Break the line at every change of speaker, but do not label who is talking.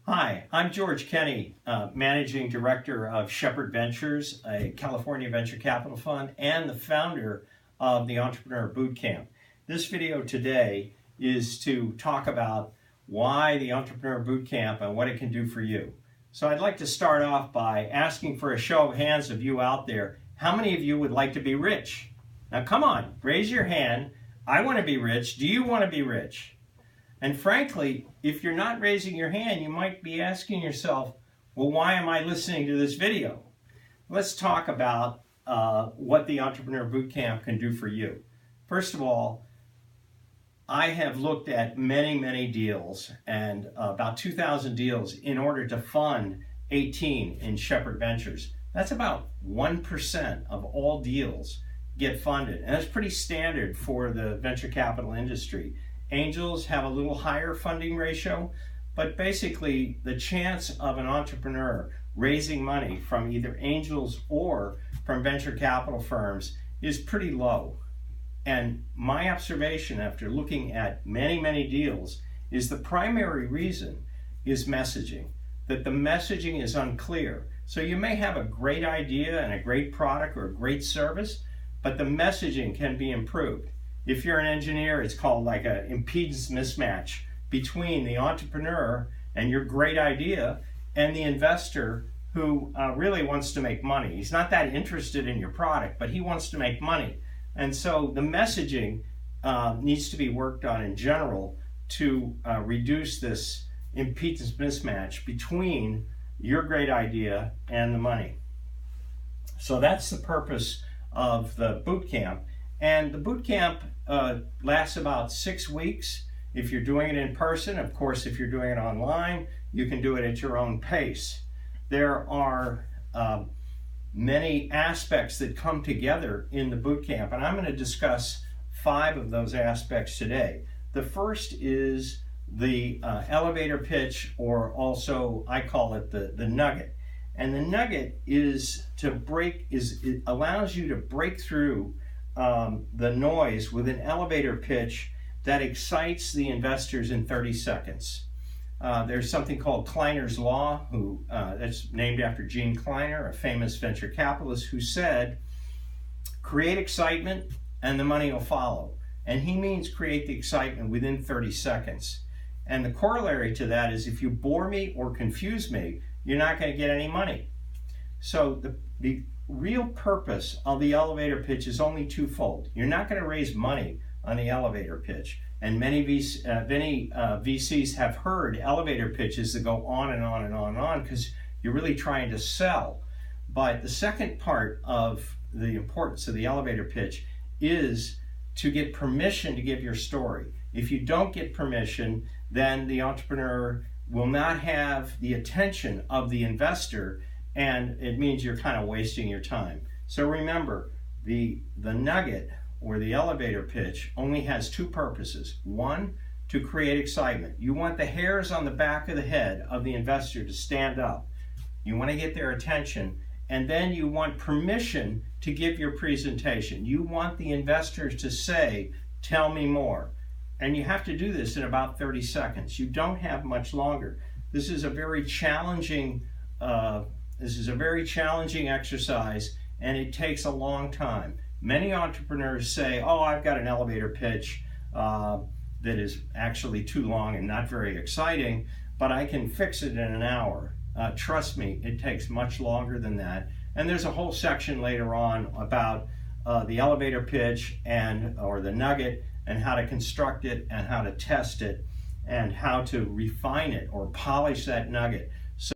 Hi, I'm George Kenny, Managing Director of Shepard Ventures, a California venture capital fund, and the founder of the Entrepreneur Bootcamp. This video today is to talk about why the Entrepreneur Bootcamp and what it can do for you. So I'd like to start off by asking for a show of hands of you out there. How many of you would like to be rich? Now come on, raise your hand. I want to be rich. Do you want to be rich? And frankly, if you're not raising your hand, you might be asking yourself, well, why am I listening to this video? Let's talk about what the Entrepreneur Bootcamp can do for you. First of all, I have looked at many deals, and about 2,000 deals in order to fund 18 in Shepard Ventures. That's about 1% of all deals get funded, and that's pretty standard for the venture capital industry. Angels have a little higher funding ratio, but basically the chance of an entrepreneur raising money from either angels or from venture capital firms is pretty low. And my observation after looking at many deals is the primary reason is messaging, that the messaging is unclear. So you may have a great idea and a great product or a great service, but the messaging can be improved. If you're an engineer, it's called like an impedance mismatch between the entrepreneur and your great idea and the investor who really wants to make money. He's not that interested in your product, but he wants to make money. And so the messaging needs to be worked on in general to reduce this impedance mismatch between your great idea and the money. So that's the purpose of the boot camp. And the boot camp lasts about 6 weeks. If you're doing it in person, of course, if you're doing it online, you can do it at your own pace. There are many aspects that come together in the boot camp, and I'm going to discuss 5 of those aspects today. The first is the elevator pitch, or also I call it the nugget. And the nugget is it allows you to break through the noise with an elevator pitch that excites the investors in 30 seconds. There's something called Kleiner's Law, that's named after Gene Kleiner, a famous venture capitalist, who said, create excitement and the money will follow. And he means create the excitement within 30 seconds. And the corollary to that is if you bore me or confuse me, you're not going to get any money. So the real purpose of the elevator pitch is only twofold. You're not going to raise money on the elevator pitch. And many VCs have heard elevator pitches that go on and on because you're really trying to sell. But the second part of the importance of the elevator pitch is to get permission to give your story. If you don't get permission, then the entrepreneur will not have the attention of the investor, and it means you're kind of wasting your time. So remember, the nugget or the elevator pitch only has 2 purposes. One, to create excitement. You want the hairs on the back of the head of the investor to stand up. You want to get their attention, and then you want permission to give your presentation. You want the investors to say, tell me more. And you have to do this in about 30 seconds. You don't have much longer. This is a very challenging exercise, and it takes a long time. Many entrepreneurs say, oh, I've got an elevator pitch that is actually too long and not very exciting, but I can fix it in an hour. Trust me, it takes much longer than that. And there's a whole section later on about the elevator pitch or the nugget, and how to construct it and how to test it and how to refine it or polish that nugget.